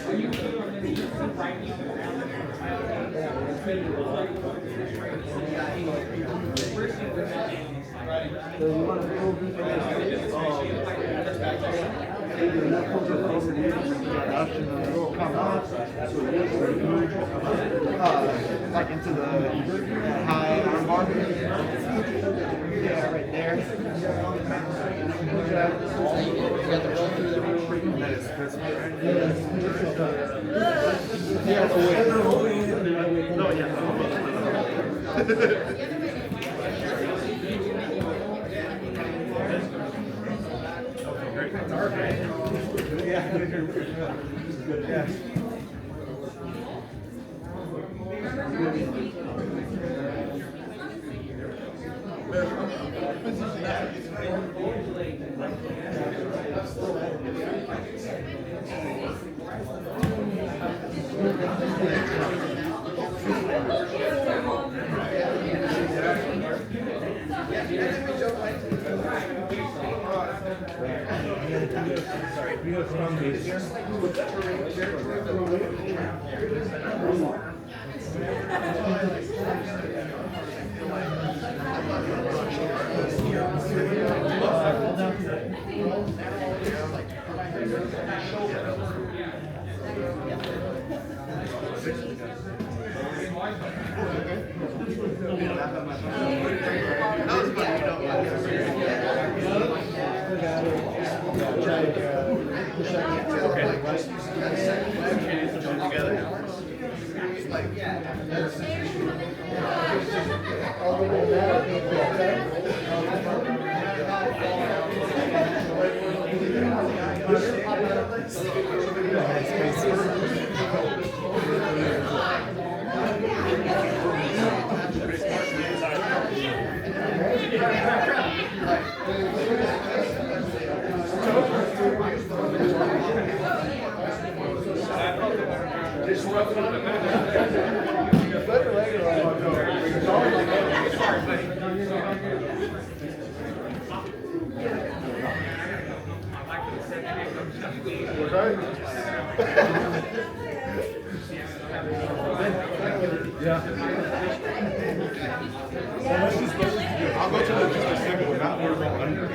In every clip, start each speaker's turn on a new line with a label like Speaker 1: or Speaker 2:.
Speaker 1: So you want to go like into the high arm bar. Yeah, right there. You got the roll through the room. That is Christmas, right? Yeah. No, yeah. It's our day. Yeah. Yeah. I'll go to the just a second one, not worry about under.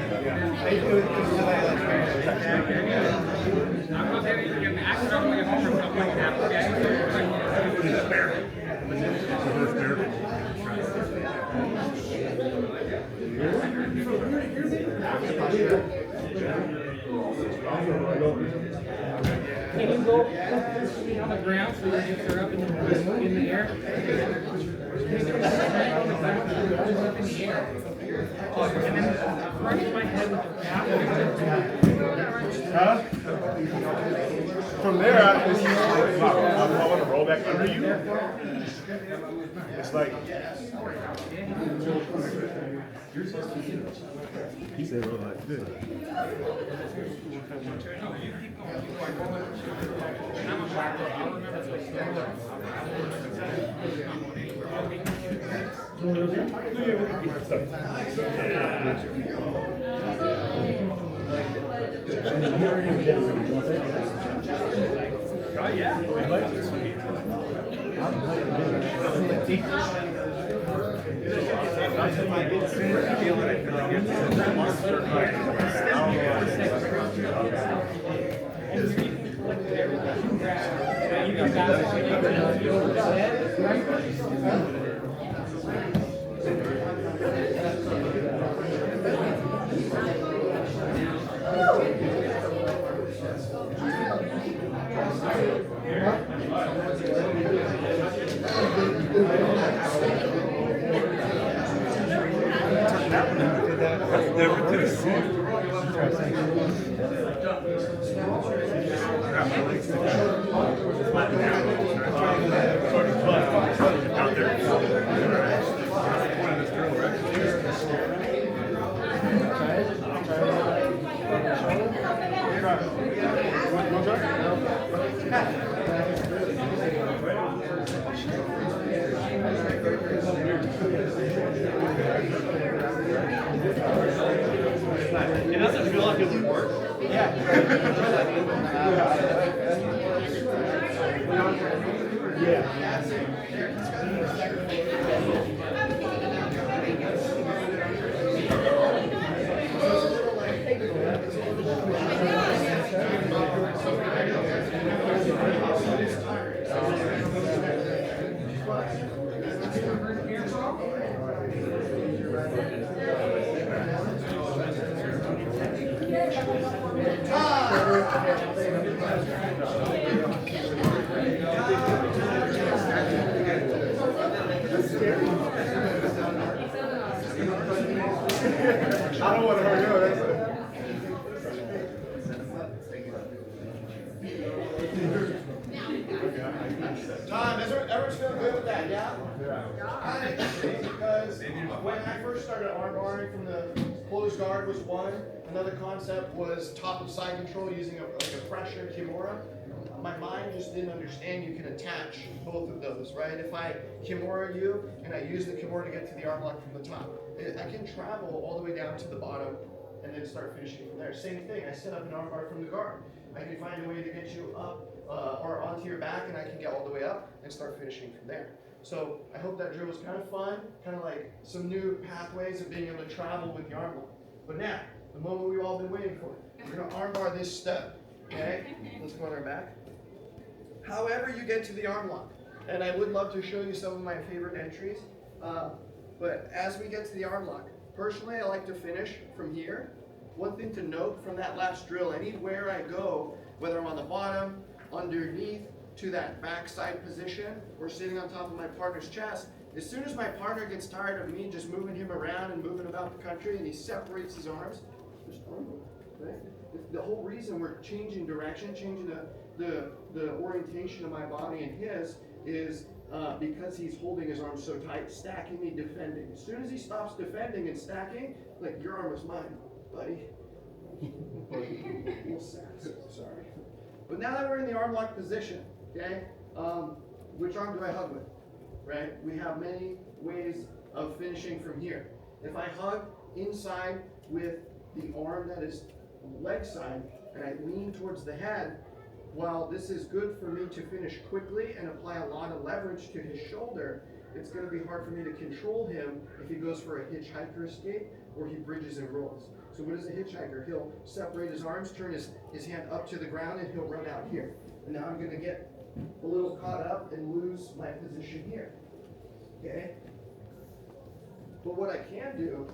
Speaker 2: Can you go on the ground so your hips are up in the air? Up in the air. And then brush my head with your calf.
Speaker 3: Huh? From there, I want to roll back under you. It's like. He said roll like this.
Speaker 2: Oh, yeah.
Speaker 3: One
Speaker 1: It doesn't feel like it would work. Yeah.
Speaker 3: I don't want to hurt you.
Speaker 1: Tom, everyone's feeling good with that, yeah? I think it's interesting because when I first started arm barring from the closed guard was one. Another concept was top of side control using a pressure Kimura. My mind just didn't understand you can attach both of those, right? If I Kimura you and I use the Kimura to get to the arm lock from the top, I can travel all the way down to the bottom and then start finishing from there. Same thing, I set up an arm bar from the guard. I can find a way to get you up or onto your back, and I can get all the way up and start finishing from there. So I hope that drill was kind of fun, kind of like some new pathways of being able to travel with the arm lock. But now, the moment we've all been waiting for. We're going to arm bar this step. Okay? Let's go on our back. However you get to the arm lock. And I would love to show you some of my favorite entries. But as we get to the arm lock, personally I like to finish from here. One thing to note from that last drill, anywhere I go, whether I'm on the bottom, underneath, to that backside position, or sitting on top of my partner's chest, as soon as my partner gets tired of me just moving him around and moving about the country and he separates his arms, just arm bar, right? The whole reason we're changing direction, changing the orientation of my body and his is because he's holding his arms so tight, stacking me, defending. As soon as he stops defending and stacking, like, your arm is mine, buddy. Sorry. But now that we're in the arm lock position, okay, which arm do I hug with, right? We have many ways of finishing from here. If I hug inside with the arm that is leg side, and I lean towards the head, while this is good for me to finish quickly and apply a lot of leverage to his shoulder, it's going to be hard for me to control him if he goes for a hitchhiker escape or he bridges and rolls. So what is a hitchhiker? He'll separate his arms, turn his hand up to the ground, and he'll run out here. And now I'm going to get a little caught up and lose my position here. Okay? But what I can do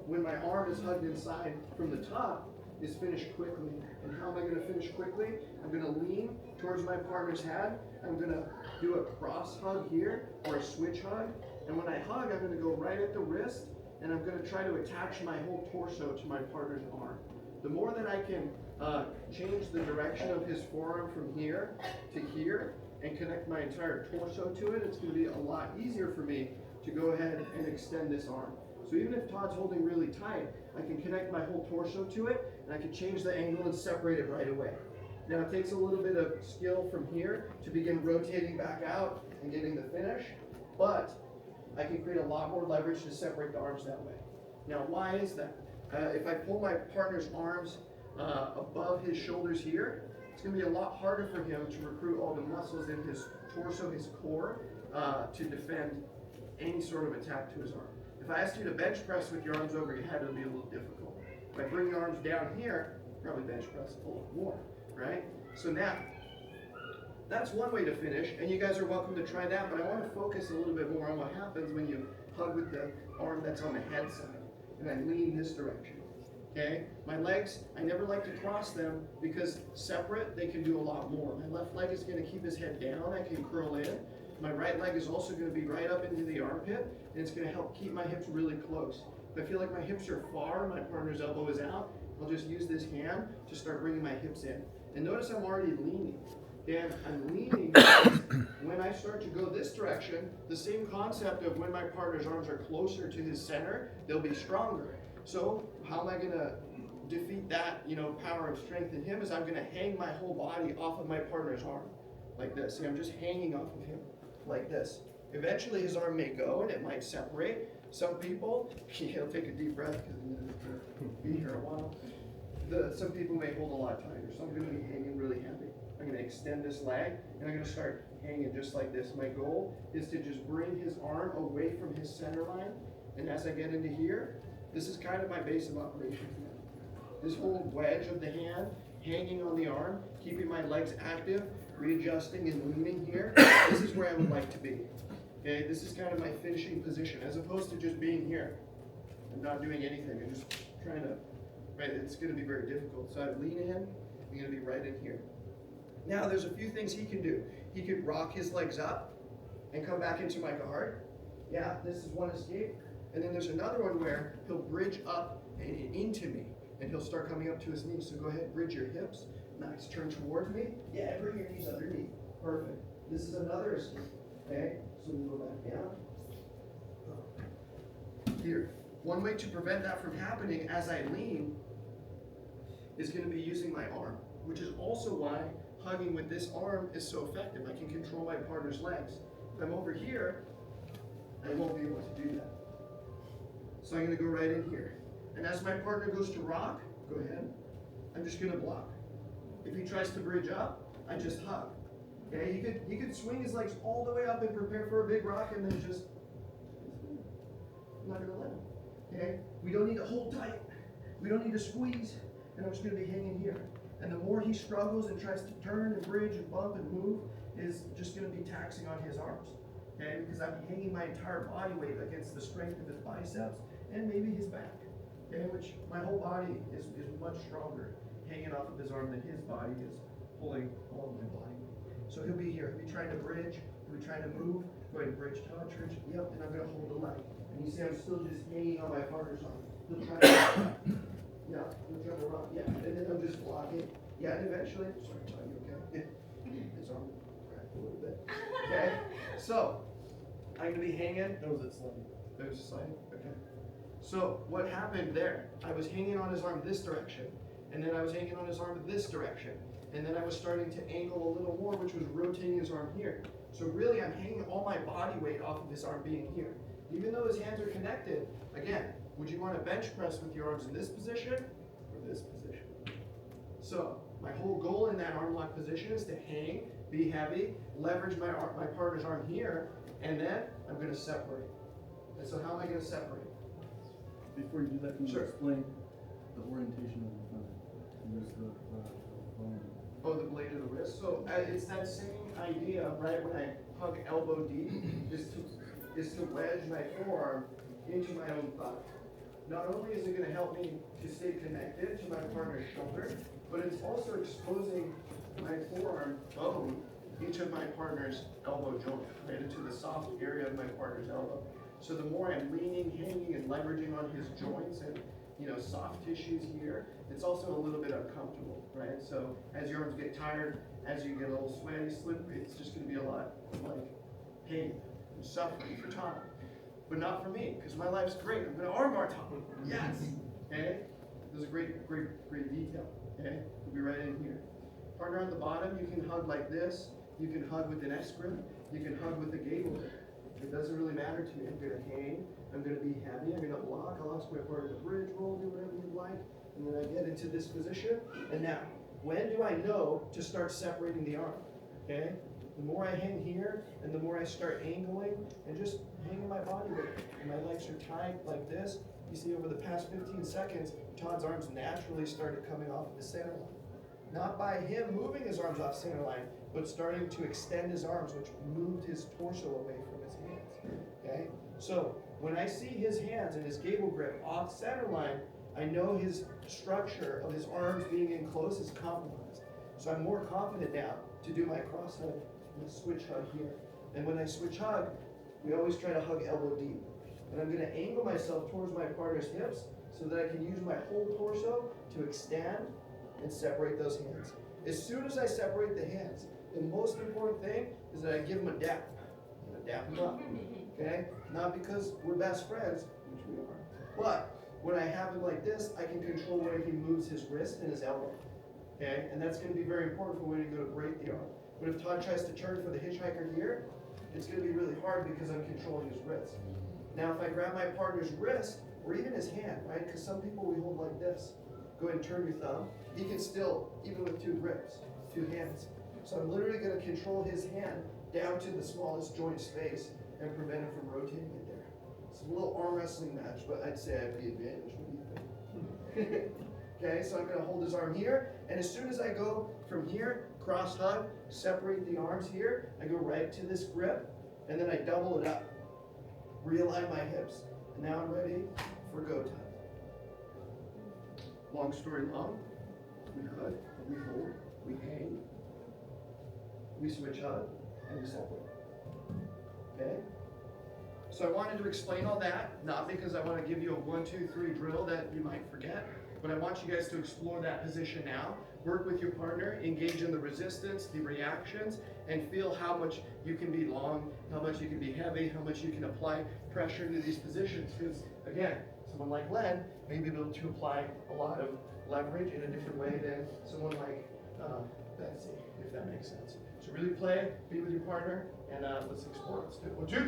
Speaker 1: when my arm is hugged inside from the top is finish quickly. And how am I going to finish quickly? I'm going to lean towards my partner's head. I'm going to do a cross hug here or a switch hug. And when I hug, I'm going to go right at the wrist, and I'm going to try to attach my whole torso to my partner's arm. The more that I can change the direction of his forearm from here to here and connect my entire torso to it, it's going to be a lot easier for me to go ahead and extend this arm. So even if Todd's holding really tight, I can connect my whole torso to it, and I can change the angle and separate it right away. Now it takes a little bit of skill from here to begin rotating back out and getting the finish, but I can create a lot more leverage to separate the arms that way. Now why is that? If I pull my partner's arms above his shoulders here, it's going to be a lot harder for him to recruit all the muscles in his torso, his core, to defend any sort of attack to his arm. If I asked you to bench press with your arms over your head, it would be a little difficult. If I bring your arms down here, probably bench press a lot more, right? So now, that's one way to finish, and you guys are welcome to try that, but I want to focus a little bit more on what happens when you hug with the arm that's on the head side, and I lean this direction, okay? My legs, I never like to cross them because separate, they can do a lot more. My left leg is going to keep his head down, I can curl in. My right leg is also going to be right up into the armpit, and it's going to help keep my hips really close. If I feel like my hips are far, my partner's elbow is out, I'll just use this hand to start bringing my hips in. And notice I'm already leaning. And I'm leaning because when I start to go this direction, the same concept of when my partner's arms are closer to his center, they'll be stronger. So how am I going to defeat that, power and strength in him is I'm going to hang my whole body off of my partner's arm like this. See, I'm just hanging off of him like this. Eventually his arm may go and it might separate. Some people, he'll take a deep breath because I'm going to be here a while. Some people may hold a lot tighter. So I'm going to be hanging really heavy. I'm going to extend this leg and I'm going to start hanging just like this. My goal is to just bring his arm away from his center line. And as I get into here, this is kind of my base of operation. This whole wedge of the hand, hanging on the arm, keeping my legs active, readjusting and leaning here. This is where I would like to be. Okay, this is kind of my finishing position, as opposed to just being here and not doing anything and just trying to, right, it's going to be very difficult. So I lean in, I'm going to be right in here. Now there's a few things he can do. He could rock his legs up and come back into my guard. Yeah, this is one escape. And then there's another one where he'll bridge up and into me, and he'll start coming up to his knees. So go ahead, bridge your hips. Nice, turn towards me. Yeah, bring your knees underneath. Perfect. This is another escape. Okay, so we go back down. Here. One way to prevent that from happening as I lean is going to be using my arm, which is also why hugging with this arm is so effective. I can control my partner's legs. If I'm over here, I won't be able to do that. So I'm going to go right in here. And as my partner goes to rock, go ahead. I'm just going to block. If he tries to bridge up, I just hug. Okay, he could swing his legs all the way up and prepare for a big rock and then just, I'm not going to let him. Okay, we don't need to hold tight. We don't need to squeeze. And I'm just going to be hanging here. And the more he struggles and tries to turn and bridge and bump and move, is just going to be taxing on his arms. Okay, because I'm hanging my entire body weight against the strength of his biceps and maybe his back. Okay, which my whole body is much stronger hanging off of his arm than his body is pulling all of my body weight. So he'll be here. He'll be trying to bridge. He'll be trying to move. Go ahead and bridge, Todd, church. Yep, and I'm going to hold the leg. And you see I'm still just hanging on my partner's arm. He'll try to yeah, he'll try to rock. Yeah, and then I'm just blocking. Yeah, and eventually, sorry, Todd, you okay? His arm cracked a little bit. Okay, so I'm going to be hanging.
Speaker 3: That was it sliding.
Speaker 1: That was sliding? Okay. So what happened there? I was hanging on his arm this direction, and then I was hanging on his arm this direction, and then I was starting to angle a little more, which was rotating his arm here. So really I'm hanging all my body weight off of his arm being here. Even though his hands are connected, again, would you want to bench press with your arms in this position or this position? So my whole goal in that arm lock position is to hang, be heavy, leverage my partner's arm here, and then I'm going to separate. And so how am I going to separate?
Speaker 4: Before you do that, can you
Speaker 1: Sure.
Speaker 4: explain the orientation of the use the bone?
Speaker 1: Oh, the blade of the wrist. So it's that same idea, right? When I hug elbow deep, is to wedge my forearm into my own thigh. Not only is it going to help me to stay connected to my partner's shoulder, but it's also exposing my forearm bone into my partner's elbow joint, right into the soft area of my partner's elbow. So the more I'm leaning, hanging, and leveraging on his joints and soft tissues here, it's also a little bit uncomfortable, right? So as your arms get tired, as you get a little sweaty, slippery, it's just going to be a lot like pain and suffering for Tom. But not for me, because my life's great. I'm going to armbar Tom. Yes. Okay? This is a great detail. Okay? We'll be right in here. Partner on the bottom, you can hug like this. You can hug with an S grip. You can hug with a gable grip. It doesn't really matter to me. I'm going to hang. I'm going to be heavy. I'm going to block. I'll ask my partner to bridge, roll, do whatever you'd like. And then I get into this position. And now, when do I know to start separating the arm? Okay? The more I hang here, and the more I start angling, and just hanging my body weight. And my legs are tight like this. You see over the past 15 seconds, Todd's arms naturally started coming off of the center line. Not by him moving his arms off center line, but starting to extend his arms, which moved his torso away from his hands. Okay? So when I see his hands and his gable grip off center line, I know his structure of his arms being in close is compromised. So I'm more confident now to do my cross hug and switch hug here. And when I switch hug, we always try to hug elbow deep. And I'm going to angle myself towards my partner's hips so that I can use my whole torso to extend and separate those hands. As soon as I separate the hands, the most important thing is that I give them a dap. I'm going to dap them up. Okay? Not because we're best friends, which we are, but When I have him like this, I can control where he moves his wrist and his elbow. Okay, and that's going to be very important for when you go to break the arm. But if Todd tries to turn for the hitchhiker here, it's going to be really hard because I'm controlling his wrist. Now, if I grab my partner's wrist, or even his hand, right? Because some people we hold like this. Go ahead and turn your thumb. He can still, even with two grips, two hands. So I'm literally going to control his hand down to the smallest joint space and prevent him from rotating it there. It's a little arm wrestling match, but I'd say I have the advantage. What do you think? Okay, so I'm going to hold his arm here, and as soon as I go from here, cross hug, separate the arms here, I go right to this grip, and then I double it up. Realign my hips. And now I'm ready for go time. Long story long, we hug, we hold, we hang, we switch hug, and we separate. Okay? So I wanted to explain all that, not because I want to give you a 1, 2, 3 drill that you might forget, but I want you guys to explore that position now. Work with your partner, engage in the resistance, the reactions, and feel how much you can be long, how much you can be heavy, how much you can apply pressure to these positions. Because again, someone like Len may be able to apply a lot of leverage in a different way than someone like Betsy, if that makes sense. So really play, be with your partner, and let's explore. Let's do it. 1, 2.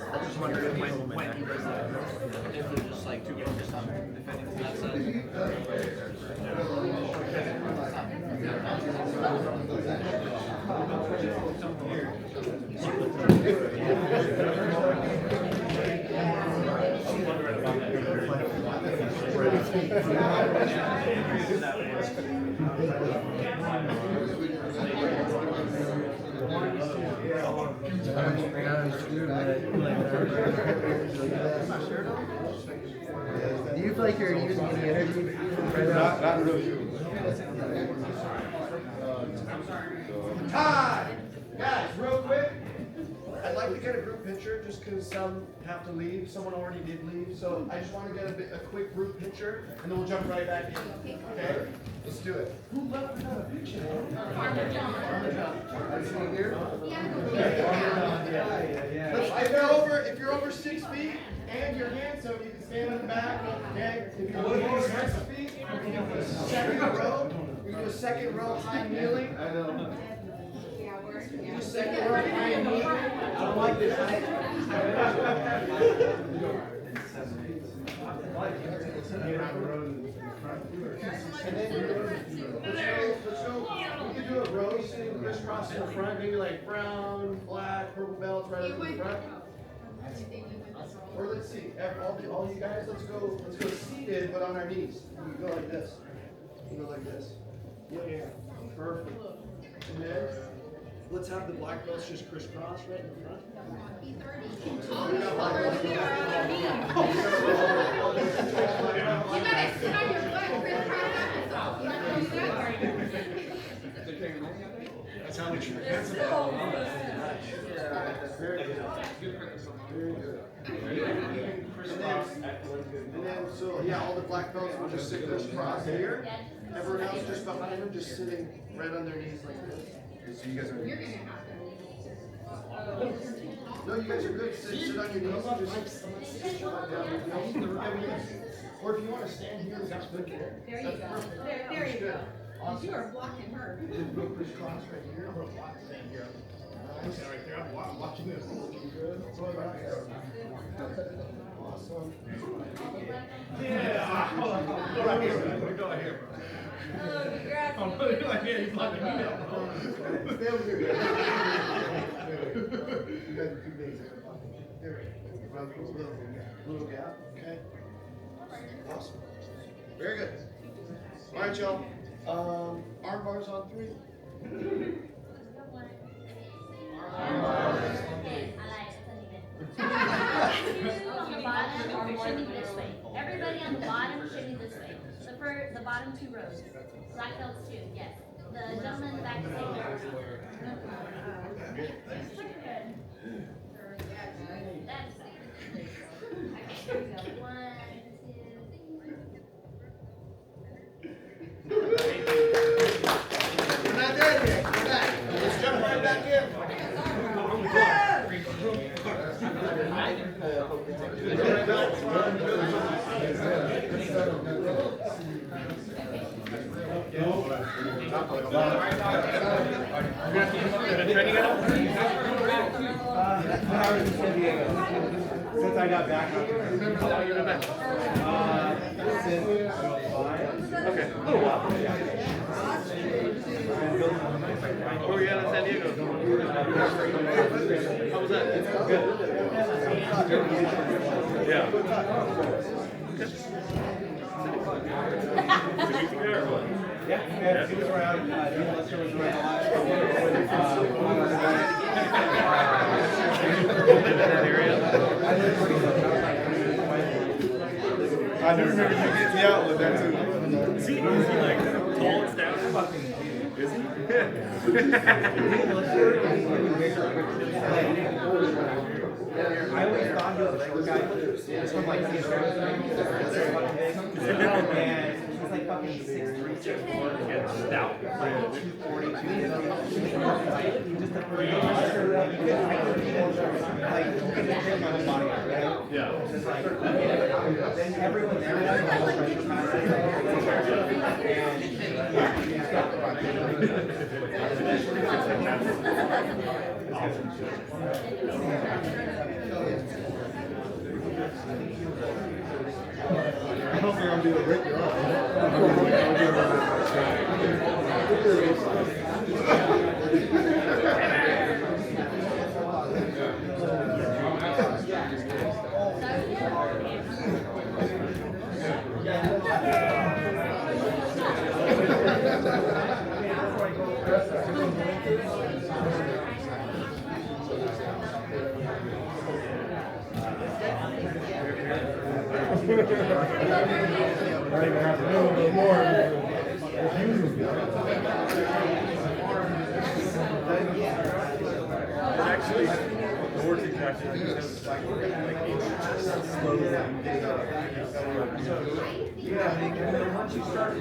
Speaker 5: I just wonder if when he does that, if they're just like focused on defending from that
Speaker 6: Do you feel like you're using any energy right now?
Speaker 3: Not really.
Speaker 1: Time! Guys, real quick, I'd like to get a group picture just because some have to leave. Someone already did leave, so I just want to get a quick group picture and then we'll jump right back in. Okay? Let's do it. Who left without a picture? Farmer John. Is he here? Yeah. If you're over 6 feet and you're handsome, you can stand in the back. Okay? If you're over 6 feet, you can do a second row. You can do a second row high kneeling. Do a second row high kneeling. I don't like this. And then let's go. We can do a row sitting crisscross in the front, maybe like brown, black, purple belts right up in the front. Or let's see, all you guys, let's go seated but on our knees. We go like this. We go like this. Yeah. Perfect. And then let's have the black belts just crisscross right in the front.
Speaker 2: You gotta sit on your butt, crisscross applesauce. You know what I'm saying?
Speaker 1: That's how much you're Very good. Very good. And then, so yeah, all the black belts will just sit crisscross here. Everyone else just behind them, just sitting right on their knees like this. So you guys are.
Speaker 2: You're gonna have to.
Speaker 1: No, you guys are good. Sit on your knees and just sit down. Or if you want to stand here, that's good there.
Speaker 2: There you go. There you go. You are blocking her.
Speaker 1: Go crisscross right here. I'm gonna block stand here. Nice. Right there. I'm watching this. Looking good. Awesome. Yeah. Hold on. Go right here. Go right here.
Speaker 2: Oh, congrats.
Speaker 1: I'm looking like, yeah, he's blocking me now. Stay over here. You guys are too big. There we go. Little gap. Okay. Awesome. Very good. All right, y'all. Arm bars on 3.
Speaker 7: Arm bars. On the bottom, shimmy this way. Everybody on the bottom, shimmy this way. The bottom two rows. Black belts too, yes. The gentleman in the back is saying That's pretty good. That's okay, here we go. 1, 2.
Speaker 1: We're not done yet. We're not. Let's jump right back in.
Speaker 6: When I was in San Diego, since I got back, since
Speaker 3: Okay, a little while. Where were you at in San Diego? How was that? Good. Yeah.
Speaker 6: yeah, he was around. Lester was around
Speaker 3: I do remember you getting me out with that too. Is he like tall and stout? Is he?
Speaker 6: I always thought he was a short guy. Just from like his and he's like fucking 6'3", 6'4".
Speaker 3: Yeah, stout.
Speaker 6: Like 242. Just a pretty like you can hit my whole body, right?
Speaker 3: Yeah.
Speaker 6: Just like then everyone there has all the pressure passes
Speaker 3: I don't think I'm doing a break your arm. Actually, the work exactly
Speaker 6: once you start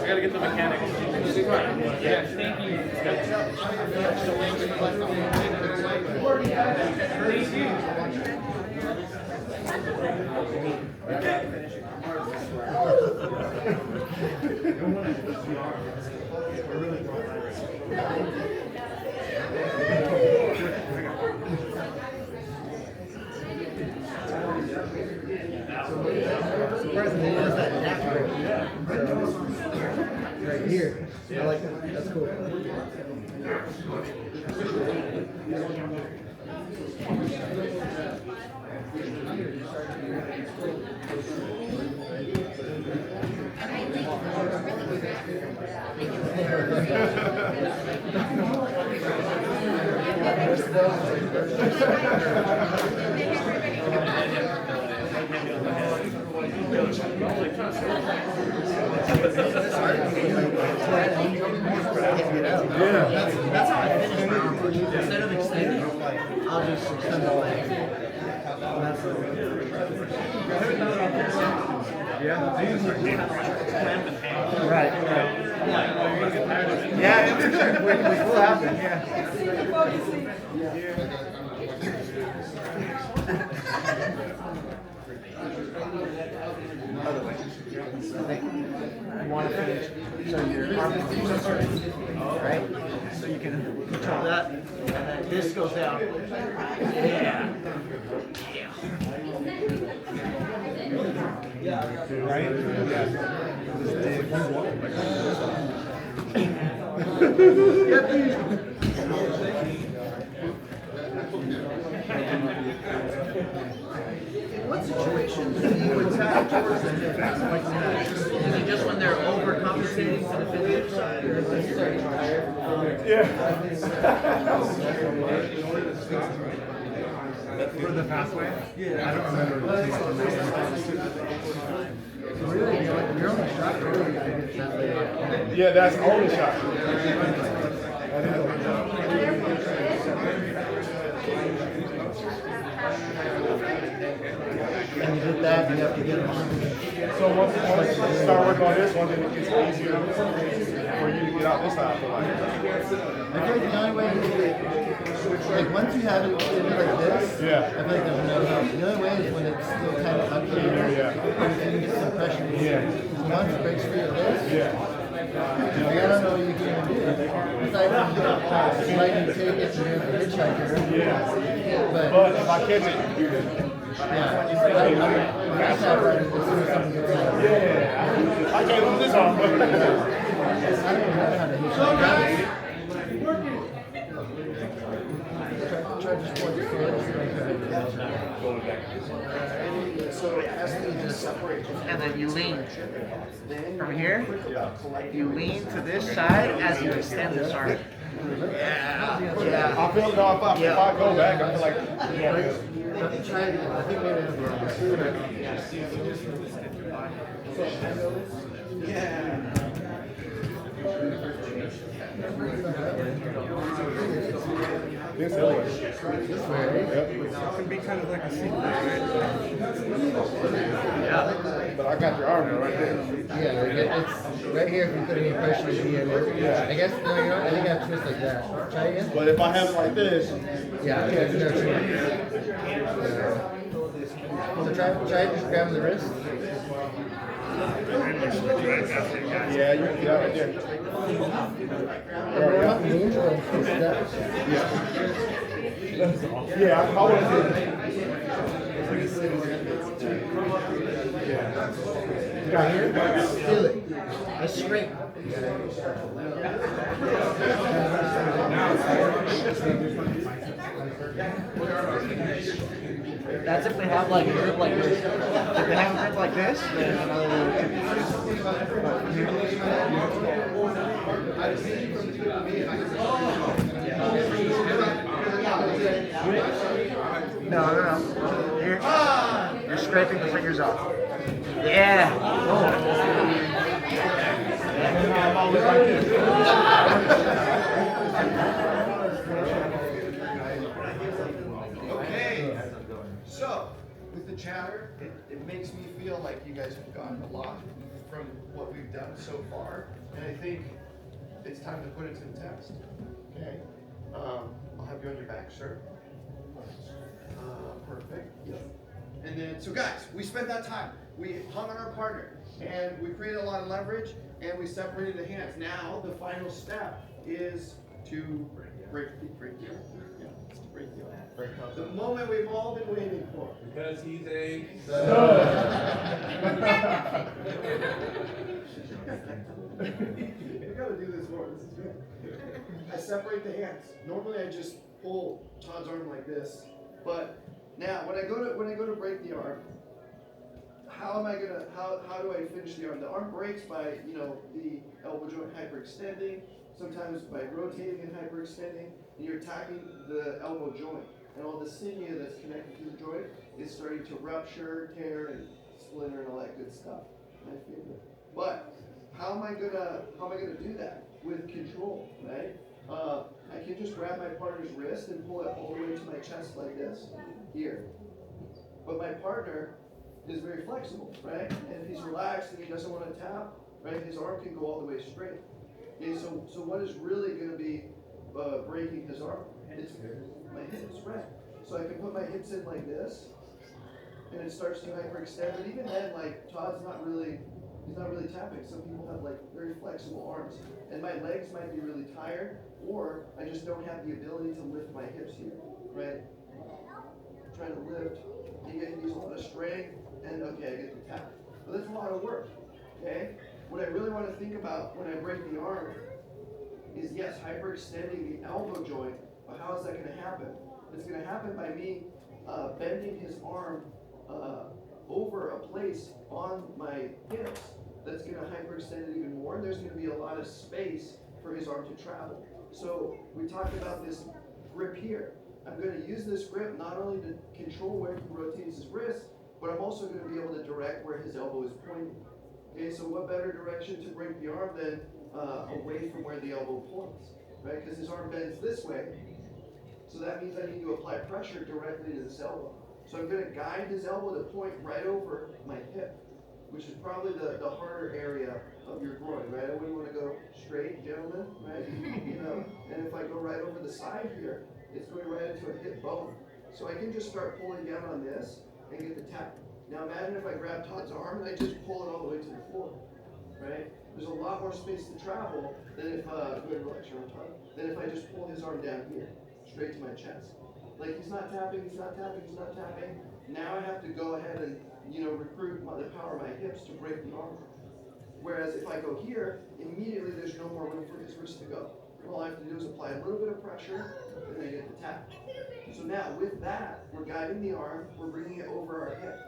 Speaker 3: I gotta get the mechanics.
Speaker 2: Yeah, thank you.
Speaker 1: Surprisingly, he has that nap grip. Right here. I like that. That's cool. That's how I finish my arm push. Instead of extending, I'll just extend the leg. Right. Yeah, for sure. We will happen. Yeah. You want to finish, so your arm is right? So you can control that, and then this goes down. Yeah. Right? What situations do you attack towards the hip? Is it just when they're overcompensating to the physical side, or is it starting higher?
Speaker 3: For the fast way?
Speaker 1: Yeah, I don't remember. Really, you're on the shot early.
Speaker 3: Yeah, that's the only shot.
Speaker 1: And you did that, you have to get them on.
Speaker 3: So once you start working on this one, then it gets easier for you to get out this side.
Speaker 1: I feel like the only way, like once you have it like this,
Speaker 3: Yeah.
Speaker 1: I feel like there's no help. The only way is when it's still kind of unclear,
Speaker 3: Yeah.
Speaker 1: and you can get some pressure.
Speaker 3: Yeah.
Speaker 1: Once it breaks free of this,
Speaker 3: Yeah.
Speaker 1: like, I don't know what you can even do. Besides from letting you take it to the hitchhiker.
Speaker 3: Yeah.
Speaker 1: But
Speaker 3: But if I catch it,
Speaker 1: yeah, I tap right as soon as something gets out.
Speaker 3: yeah. I can't lose this arm.
Speaker 1: I don't even know how to hit you. Try to just point your foot. And then you lean from here. You lean to this side as you extend this arm. Yeah.
Speaker 3: I feel no, if I go back, I feel like
Speaker 1: Try it again. I think maybe it'll be
Speaker 3: this way.
Speaker 1: this way.
Speaker 3: It can be kind of like a secret, right? Yeah. But I got your arm right there.
Speaker 1: Yeah, it's right here. If you put any pressure, it'll be in there.
Speaker 3: Yeah.
Speaker 1: I guess no, you know. I think I have to twist like that. Try again.
Speaker 3: But if I have it like this,
Speaker 1: Yeah, there's no chance. So try just grabbing the wrist.
Speaker 3: yeah, you can get out right there.
Speaker 1: We're not moving, but twist that.
Speaker 3: Yeah, I want to do it.
Speaker 1: Right here. Feel it. It's straight. That's if they have like a grip like this. If they have a grip like this, then another No. You're scraping the fingers off. Yeah.
Speaker 6: Okay, so
Speaker 1: with the chatter, it makes me feel like you guys have gotten a lot from what we've done so far, and I think it's time to put it to the test. Okay, I'll have you on your back, sir. Perfect. Yep. And then, so guys, we spent that time. We hung on our partner, and we created a lot of leverage, and we separated the hands. Now, the final step is to break the arm. Yeah, it's to break the arm. The moment we've all been waiting for.
Speaker 3: Because he's a
Speaker 1: We gotta do this more. This is good. I separate the hands. Normally, I just pull Todd's arm like this, but now when I go to break the arm, how do I finish the arm? The arm breaks by the elbow joint hyperextending, sometimes by rotating and hyperextending, and you're attacking the elbow joint, and all the sinew that's connected to the joint is starting to rupture, tear, and splinter, and all that good stuff. My favorite. But how am I gonna do that with control, right? I can just grab my partner's wrist and pull it all the way to my chest like this, here. But my partner is very flexible, right? And if he's relaxed and he doesn't want to tap, right, his arm can go all the way straight. Okay, so what is really going to be breaking his arm? It's my hips, right? So I can put my hips in like this, and it starts to hyperextend. But even then, like Todd's not really tapping. Some people have like very flexible arms, and my legs might be really tired, or I just don't have the ability to lift my hips here, right? Trying to lift, you use a lot of strength, and okay, I get the tap. But that's a lot of work, okay? What I really want to think about when I break the arm is, yes, hyperextending the elbow joint, but how is that going to happen? It's going to happen by me bending his arm over a place on my hips that's going to hyperextend it even more. There's going to be a lot of space for his arm to travel. So we talked about this grip here. I'm going to use this grip not only to control where he rotates his wrist, but I'm also going to be able to direct where his elbow is pointing. Okay, so what better direction to break the arm than away from where the elbow points, right? Because his arm bends this way, so that means I need to apply pressure directly to this elbow. So I'm going to guide his elbow to point right over my hip, which is probably the harder area of your groin, right? I wouldn't want to go straight, gentlemen, right? And if I go right over the side here, it's going right into a hip bone. So I can just start pulling down on this and get the tap. Now imagine if I grab Todd's arm and I just pull it all the way to the floor, right? There's a lot more space to travel than if, than if I just pull his arm down here, straight to my chest. Like he's not tapping. Now I have to go ahead and, recruit the power of my hips to break the arm. Whereas if I go here, immediately there's no more room for his wrist to go. All I have to do is apply a little bit of pressure, and then get the tap. So now, with that, we're guiding the arm, we're bringing it over our hip.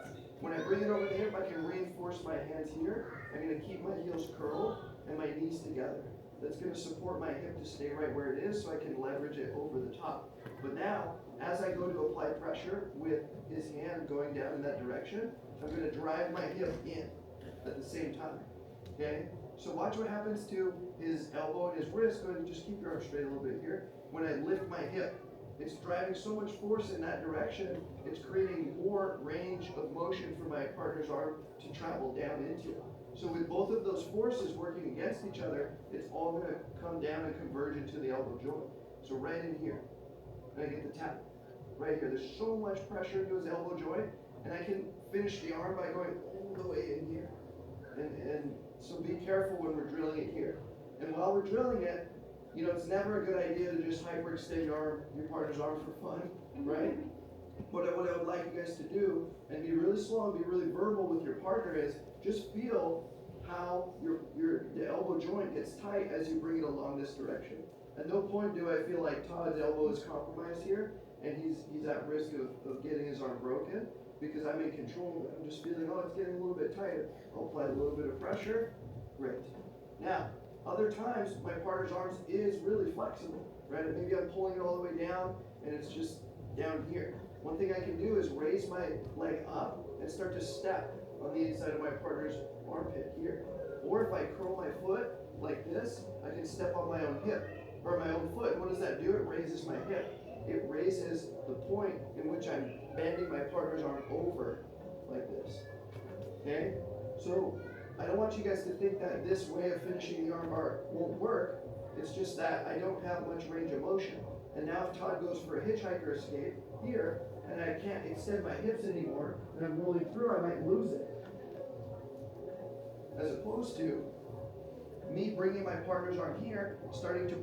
Speaker 1: When I bring it over the hip, I can reinforce my hands here. I'm going to keep my heels curled and my knees together. That's going to support my hip to stay right where it is so I can leverage it over the top. But now, as I go to apply pressure with his hand going down in that direction, I'm going to drive my hip in at the same time. Okay? So watch what happens to his elbow and his wrist. Go ahead and just keep your arm straight a little bit here. When I lift my hip, it's driving so much force in that direction, it's creating more range of motion for my partner's arm to travel down into. So with both of those forces working against each other, it's all going to come down and converge into the elbow joint. So right in here, and I get the tap. Right here, there's so much pressure into his elbow joint, and I can finish the arm by going all the way in here. And so be careful when we're drilling it here. And while we're drilling it, it's never a good idea to just hyperextend your partner's arm for fun, right? What I would like you guys to do, and be really slow and be really verbal with your partner, is just feel how the elbow joint gets tight as you bring it along this direction. At no point do I feel like Todd's elbow is compromised here, and he's at risk of getting his arm broken, because I'm in control of it. I'm just feeling, it's getting a little bit tighter. I'll apply a little bit of pressure. Great. Now, other times, my partner's arms is really flexible, right? And maybe I'm pulling it all the way down, and it's just down here. One thing I can do is raise my leg up and start to step on the inside of my partner's armpit here. Or if I curl my foot like this, I can step on my own hip, or my own foot. What does that do? It raises my hip. It raises the point in which I'm bending my partner's arm over like this. Okay? So I don't want you guys to think that this way of finishing the armbar won't work. It's just that I don't have much range of motion. And now if Todd goes for a hitchhiker escape here, and I can't extend my hips anymore, and I'm rolling through, I might lose it. As opposed to me bringing my partner's arm here, starting to